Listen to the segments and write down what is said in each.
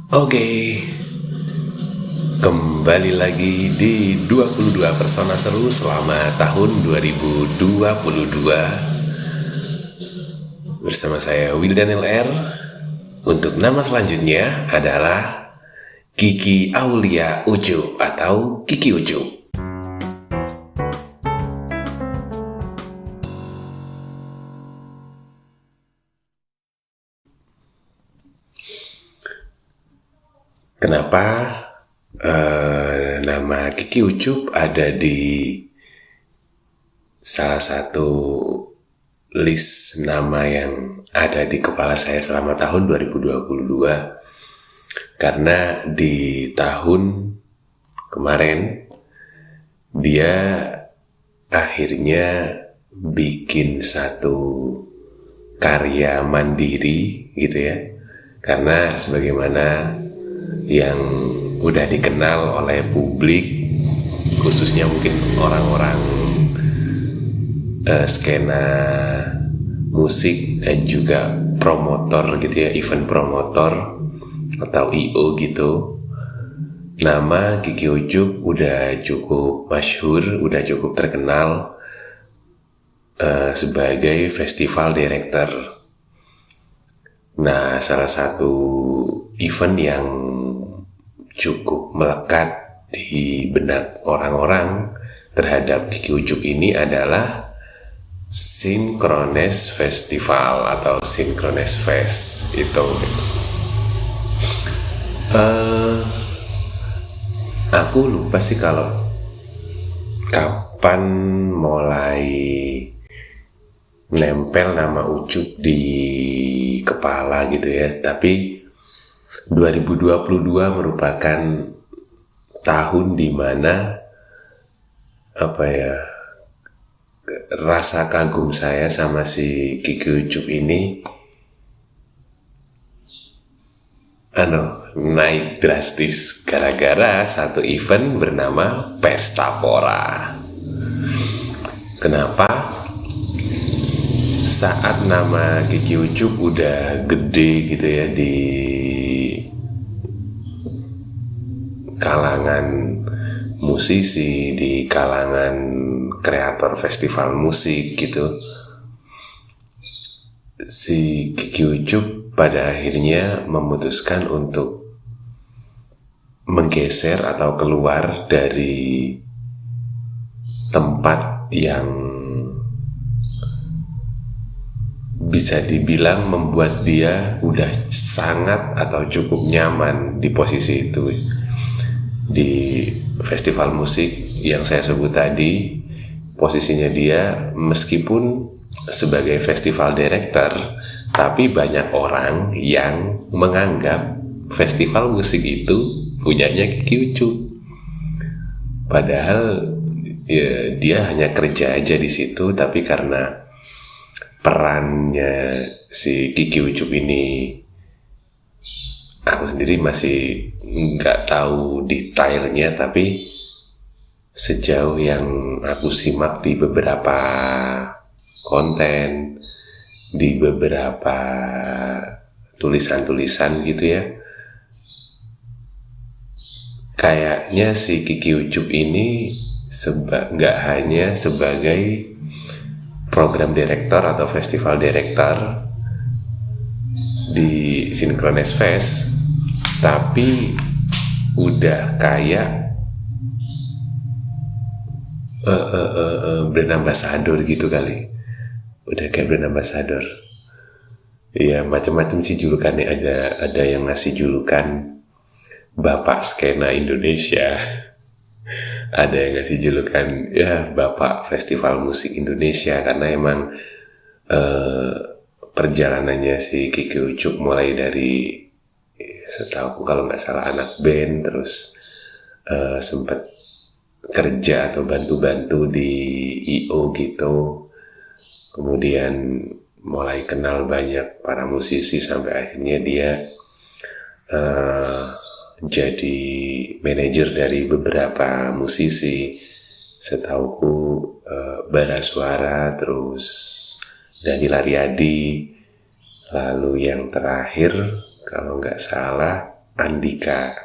Oke, kembali lagi di 22 Persona Seru selama tahun 2022 bersama saya Wildan LR. Untuk nama selanjutnya adalah Kiki Aulia Ucup atau Kiki Ucup. Kenapa nama Kiki Ucup ada di salah satu list nama yang ada di kepala saya selama tahun 2022? Karena di tahun kemarin dia akhirnya bikin satu karya mandiri gitu ya. Karena sebagaimana yang udah dikenal oleh publik, khususnya mungkin orang-orang skena musik dan juga promotor gitu ya, event promotor atau IO gitu, nama Kiki Ucup udah cukup masyhur, udah cukup terkenal sebagai festival director. Nah, salah satu event yang cukup melekat di benak orang-orang terhadap Kiki Ucup ini adalah Synchrones Festival atau Synchrones Fest itu. Aku lupa sih kalau kapan mulai nempel nama Ucup di kepala gitu ya. Tapi 2022 merupakan tahun dimana rasa kagum saya sama si Kiki Ucup ini naik drastis gara-gara satu event bernama Pesta Pora. Kenapa? Saat nama Kiki Ucup udah gede gitu ya di kalangan musisi, di kalangan kreator festival musik gitu, si Kiki Ucup pada akhirnya memutuskan untuk menggeser atau keluar dari tempat yang bisa dibilang membuat dia udah sangat atau cukup nyaman di posisi itu di festival musik yang saya sebut tadi. Posisinya dia meskipun sebagai festival director, tapi banyak orang yang menganggap festival musik itu punyanya Kiki Ucup. Padahal ya, dia hanya kerja aja di situ, tapi karena perannya si Kiki Ucup ini aku sendiri masih nggak tahu detailnya, tapi sejauh yang aku simak di beberapa konten, di beberapa tulisan-tulisan gitu ya, kayaknya si Kiki Ucup ini nggak hanya sebagai program director atau festival director di Synchrones Fest, tapi udah kayak brand ambassador gitu kali. Udah kayak brand ambassador. Ya macam-macam sih julukannya, ada yang ngasih julukan Bapak Skena Indonesia. Ada yang ngasih julukan ya Bapak Festival Musik Indonesia, karena emang perjalanannya si Kiki Ucup mulai dari, setahu kalau nggak salah, anak band, terus sempat kerja atau bantu-bantu di IO gitu, kemudian mulai kenal banyak para musisi sampai akhirnya dia jadi manajer dari beberapa musisi. Setauku Bara Suara, terus Daniel Ariadi, lalu yang terakhir kalau nggak salah Andika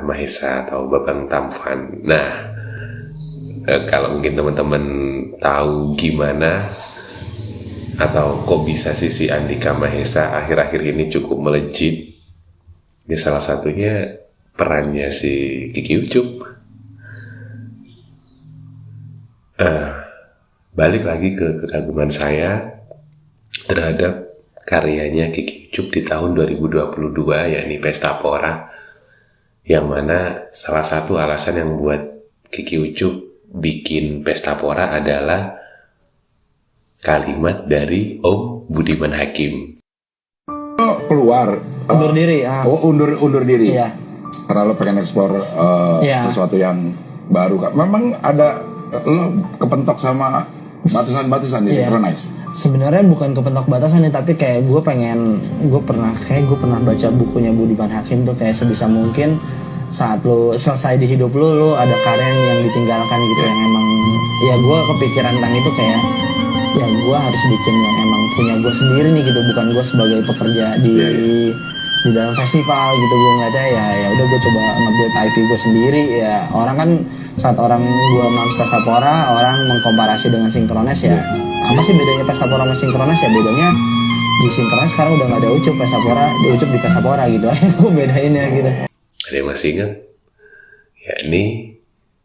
Mahesa atau Babang Tampan. Nah, kalau mungkin teman-teman tahu gimana atau kok bisa si Andika Mahesa akhir-akhir ini cukup melejit, ya salah satunya perannya si Kiki Ucup. Balik lagi ke kekaguman saya terhadap karyanya Kiki Ucup di tahun 2022, yakni Pesta Pora, yang mana salah satu alasan yang buat Kiki Ucup bikin Pesta Pora adalah kalimat dari Om Budiman Hakim. Keluar undur diri. Undur diri. Iya. Karena lo pengen eksplor sesuatu yang baru, Kak. Memang ada lo kepentok sama batasan-batasan di Synchronize. Sebenarnya bukan kepentok batasan nih, tapi kayak gue pernah baca bukunya Budiman Hakim tuh, kayak sebisa mungkin saat lo selesai di hidup lo ada karya yang ditinggalkan gitu, yang emang ya gue kepikiran tentang itu, kayak ya gue harus bikin yang emang punya gue sendiri nih gitu, bukan gue sebagai pekerja di dalam festival gitu. Gue ngeliatnya ya udah gue coba nge-build IP gue sendiri. Ya orang kan saat orang gue announce Pesta Pora, orang mengkomparasi dengan Synchronize ya. Apa sih bedanya Pesta Pora sama Synchronize? Ya bedanya di Synchronize sekarang udah gak ada Ucup, Pesta Pora di Ucup di Pesta Pora gitu. Gue bedainnya gitu. Ada yang masih ingat? Yakni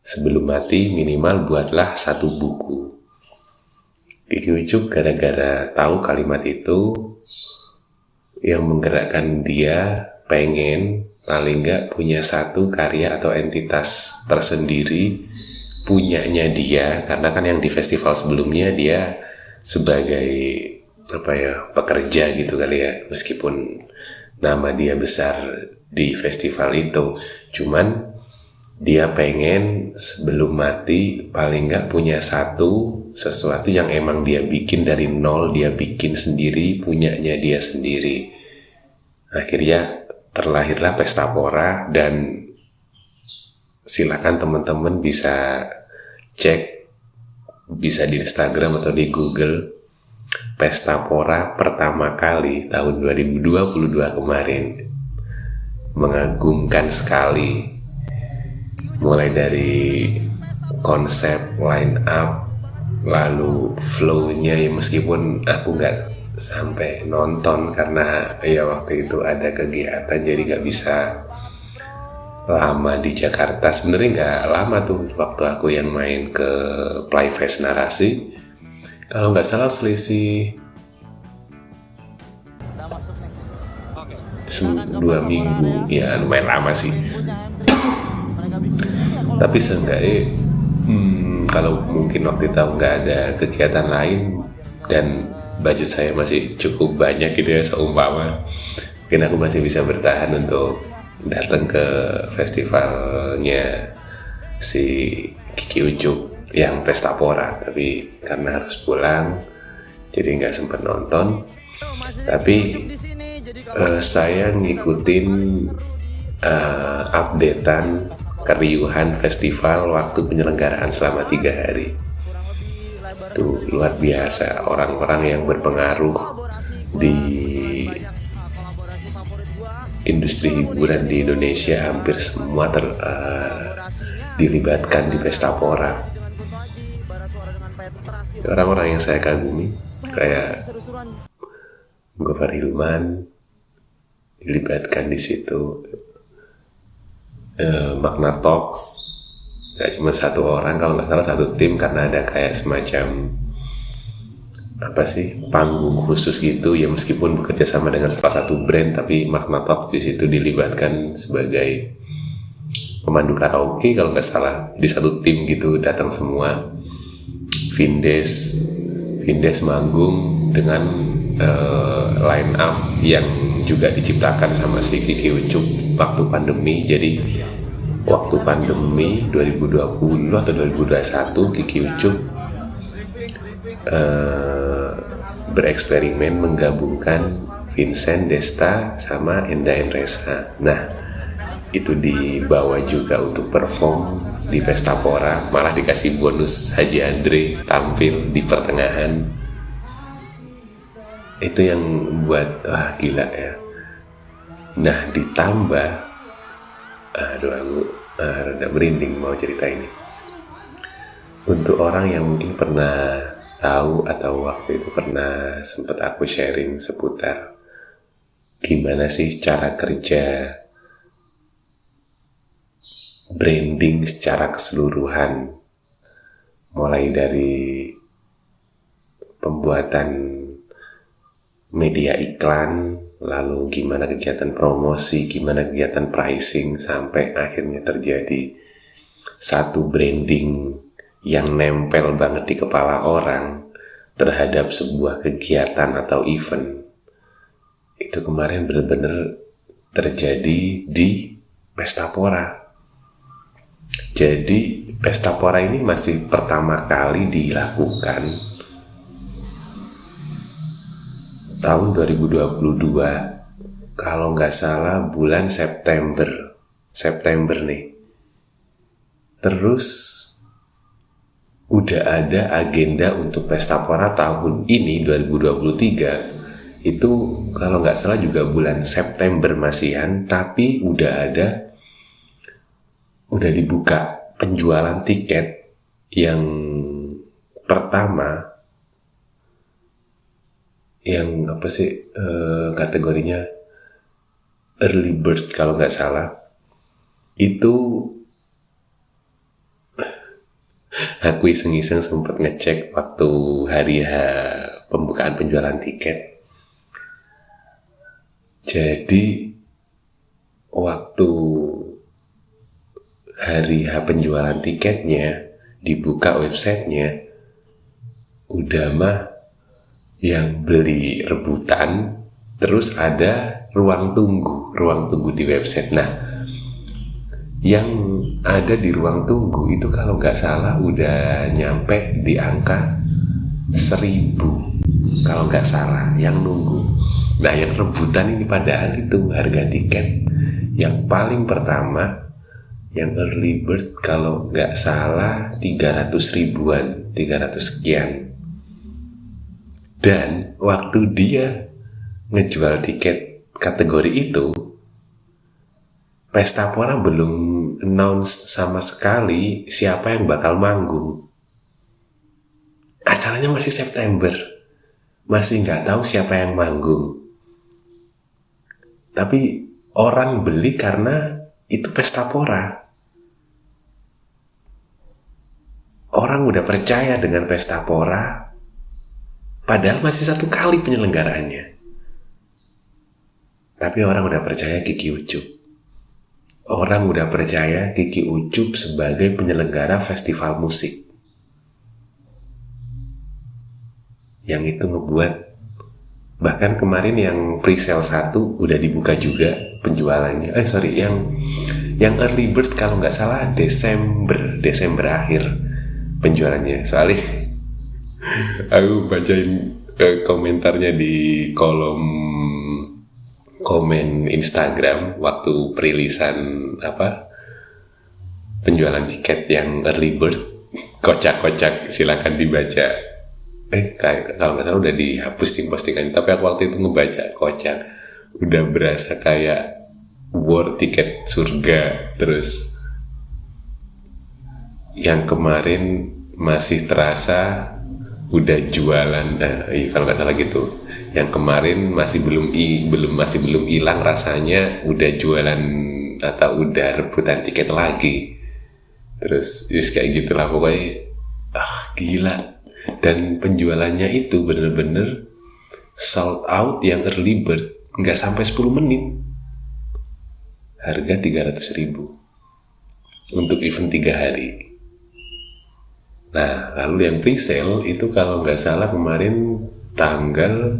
sebelum mati minimal buatlah satu buku. Kiki Ucup gara-gara tahu kalimat itu yang menggerakkan dia pengen paling nggak punya satu karya atau entitas tersendiri punyanya dia, karena kan yang di festival sebelumnya dia sebagai pekerja gitu kali ya, meskipun nama dia besar di festival itu, cuman dia pengen sebelum mati paling nggak punya sesuatu yang emang dia bikin dari nol, dia bikin sendiri, punyanya dia sendiri. Akhirnya terlahirlah Pesta Pora, dan silakan teman-teman bisa cek, bisa di Instagram atau di Google, Pesta Pora pertama kali tahun 2022 kemarin. Mengagumkan sekali. Mulai dari konsep, line up, lalu flow-nya ya, meskipun aku nggak sampai nonton karena ya waktu itu ada kegiatan jadi nggak bisa lama di Jakarta. Sebenarnya nggak lama tuh waktu aku yang main ke Playfest Narasi, kalau nggak salah selisih 2 minggu, ya lumayan lama sih. Tapi seenggaknya kalau mungkin waktu itu nggak ada kegiatan lain dan budget saya masih cukup banyak gitu ya, seumpama mungkin aku masih bisa bertahan untuk datang ke festivalnya si Kiki Ucup yang Pesta Pora. Tapi karena harus pulang jadi nggak sempat nonton. Tapi saya ngikutin updatean keriuhan festival waktu penyelenggaraan selama 3 hari. Tuh luar biasa, orang-orang yang berpengaruh di industri hiburan di Indonesia hampir semua dilibatkan di Pesta Pora. Orang-orang yang saya kagumi kayak Gofar Hilman dilibatkan di situ. Magna Talks, gak cuma satu orang, kalau nggak salah satu tim, karena ada kayak semacam panggung khusus gitu ya, meskipun bekerja sama dengan salah satu brand, tapi Magna Talks di situ dilibatkan sebagai pemandu karaoke kalau nggak salah, di satu tim gitu datang semua. Vindes manggung dengan line up yang juga diciptakan sama si Kiki Ucup waktu pandemi. Jadi waktu pandemi 2020 atau 2021 Kiki Ucup bereksperimen menggabungkan Vincent Desta sama Enda Endresa. Nah itu dibawa juga untuk perform di Pesta Pora, malah dikasih bonus Haji Andre tampil di pertengahan. Itu yang buat gila ya. Nah ditambah, aduh aku rada merinding mau cerita ini. Untuk orang yang mungkin pernah tahu atau waktu itu pernah sempat aku sharing seputar gimana sih cara kerja branding secara keseluruhan, mulai dari pembuatan media iklan, lalu gimana kegiatan promosi, gimana kegiatan pricing, sampai akhirnya terjadi satu branding yang nempel banget di kepala orang terhadap sebuah kegiatan atau event. Itu kemarin benar-benar terjadi di Pesta Pora. Jadi Pesta Pora ini masih pertama kali dilakukan tahun 2022, kalau nggak salah bulan September nih. Terus udah ada agenda untuk Pesta Pora tahun ini 2023 itu kalau nggak salah juga bulan September masihan, tapi udah dibuka penjualan tiket yang pertama, yang apa sih kategorinya early bird kalau nggak salah. Itu aku iseng-iseng sempat ngecek waktu hari pembukaan penjualan tiket. Jadi waktu hari penjualan tiketnya dibuka websitenya, udah mah yang beli rebutan, terus ada ruang tunggu di website. Nah, yang ada di ruang tunggu itu kalau nggak salah udah nyampe di angka 1.000 kalau nggak salah yang nunggu. Nah, yang rebutan ini padahal itu harga tiket yang paling pertama, yang early bird kalau nggak salah 300 ribuan, 300 sekian. Dan waktu dia ngejual tiket kategori itu, Pesta Pora belum announce sama sekali siapa yang bakal manggung. Acaranya masih September, masih nggak tahu siapa yang manggung. Tapi orang beli karena itu Pesta Pora. Orang udah percaya dengan Pesta Pora, padahal masih 1 kali penyelenggaraannya. Tapi orang udah percaya Kiki Ucup. Orang udah percaya Kiki Ucup sebagai penyelenggara festival musik. Yang itu ngebuat, bahkan kemarin yang pre-sale 1 udah dibuka juga penjualannya. Yang early bird kalau nggak salah Desember akhir penjualannya. Soalnya aku bacain komentarnya di kolom komen Instagram waktu perilisan penjualan tiket yang early bird. Kocak-kocak, silakan dibaca. Kalau nggak salah udah dihapus di postingan, tapi aku waktu itu ngebaca, kocak. Udah berasa kayak war tiket surga. Terus yang kemarin masih terasa udah jualan, kalau nggak salah gitu. Yang kemarin masih belum hilang rasanya udah jualan atau udah rebutan tiket lagi. Terus kayak gitulah pokoknya. Gila. Dan penjualannya itu bener-bener sold out yang early bird, nggak sampai 10 menit. Harga 300 ribu untuk event 3 hari. Nah, lalu yang pre-sale itu kalau nggak salah kemarin tanggal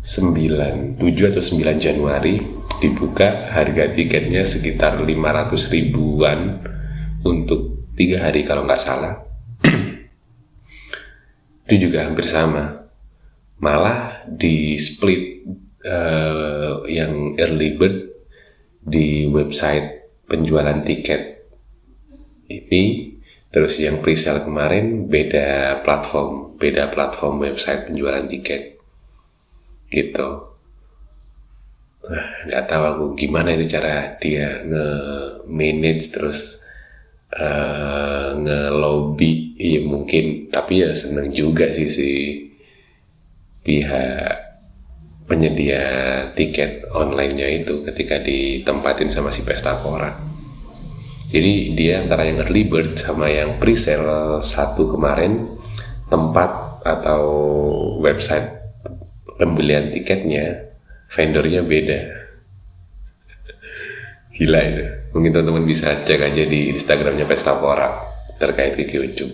7 atau 9 Januari dibuka, harga tiketnya sekitar 500 ribuan untuk 3 hari kalau nggak salah. Itu juga hampir sama, malah di split yang early bird di website penjualan tiket ini, terus yang pre-sale kemarin beda platform website penjualan tiket gitu. nggak tahu aku gimana itu cara dia nge-manage terus nge-lobby. Ya mungkin, tapi ya seneng juga sih si pihak penyedia tiket online-nya itu ketika ditempatin sama si Pestapora. Jadi dia antara yang early bird sama yang pre-sale 1 kemarin, tempat atau website pembelian tiketnya vendornya beda. Gila itu. Mungkin teman-teman bisa cek aja di Instagramnya Pestapora terkait Kiki Ucup.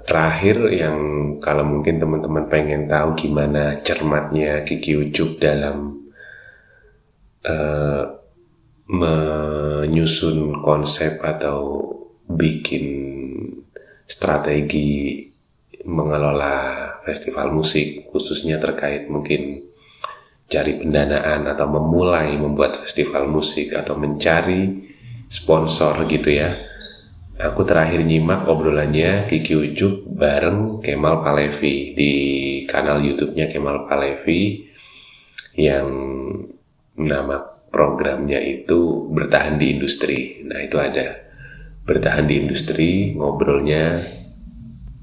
Terakhir yang kalau mungkin teman-teman pengen tahu gimana cermatnya Kiki Ucup dalam menyusun konsep atau bikin strategi mengelola festival musik, khususnya terkait mungkin cari pendanaan atau memulai membuat festival musik atau mencari sponsor gitu ya. Aku terakhir nyimak obrolannya Kiki Ucup bareng Kemal Palevi di kanal YouTube-nya Kemal Palevi yang nama programnya itu Bertahan di Industri. Nah itu ada Bertahan di Industri, ngobrolnya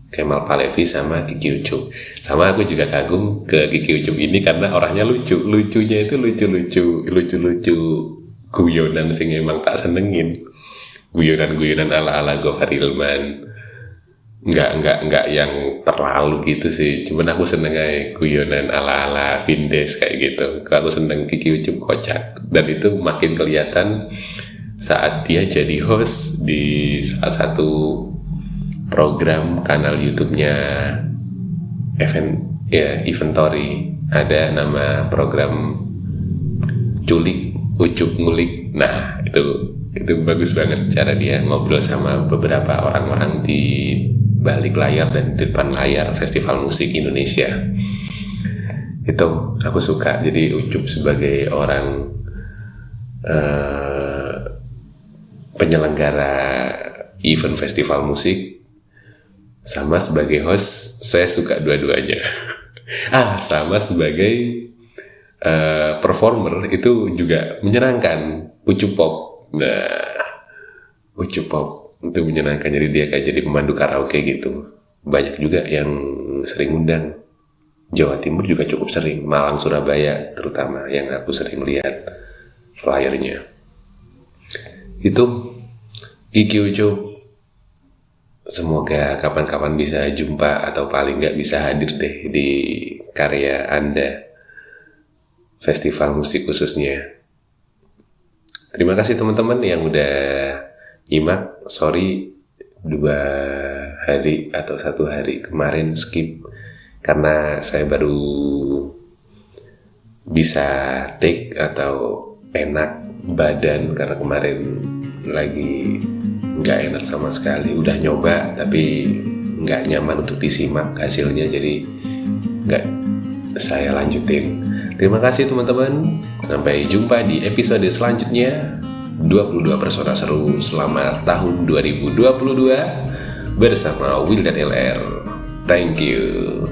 Kemal Palevi sama Kiki Ucup. Sama aku juga kagum ke Kiki Ucup ini karena orangnya lucu. Lucunya itu lucu-lucu guyonan sing emang tak senengin. Guyonan ala-ala Gofar Hilman. Enggak yang terlalu gitu sih. Cuman aku seneng aja guyonan ala-ala Vindes kayak gitu. Aku seneng Kiki Ucup kocak. Dan itu makin kelihatan saat dia jadi host di salah satu program kanal YouTube-nya Inventory. Ada nama program Culik Ucup Ngulik. Nah itu bagus banget cara dia ngobrol sama beberapa orang-orang di balik layar dan di depan layar festival musik Indonesia. Itu aku suka. Jadi Ucup sebagai orang penyelenggara event festival musik sama sebagai host, saya suka dua-duanya. Sama sebagai performer itu juga menyenangkan. Ucup Pop. Nah, Ucup Pop itu menyenangkan, jadi dia kayak jadi pemandu karaoke gitu. Banyak juga yang sering undang. Jawa Timur juga cukup sering, Malang, Surabaya terutama yang aku sering lihat flyernya. Itu Kiki Ucup. Semoga kapan-kapan bisa jumpa atau paling nggak bisa hadir deh di karya Anda, festival musik khususnya. Terima kasih teman-teman yang udah nyimak. Sorry 2 hari atau 1 hari kemarin skip karena saya baru bisa take atau enak badan karena kemarin lagi nggak enak sama sekali. Udah nyoba tapi nggak nyaman untuk disimak hasilnya, jadi nggak saya lanjutin. Terima kasih teman-teman. Sampai jumpa di episode selanjutnya. 22 persona seru selamat tahun 2022 bersama Wildan LR. Thank you.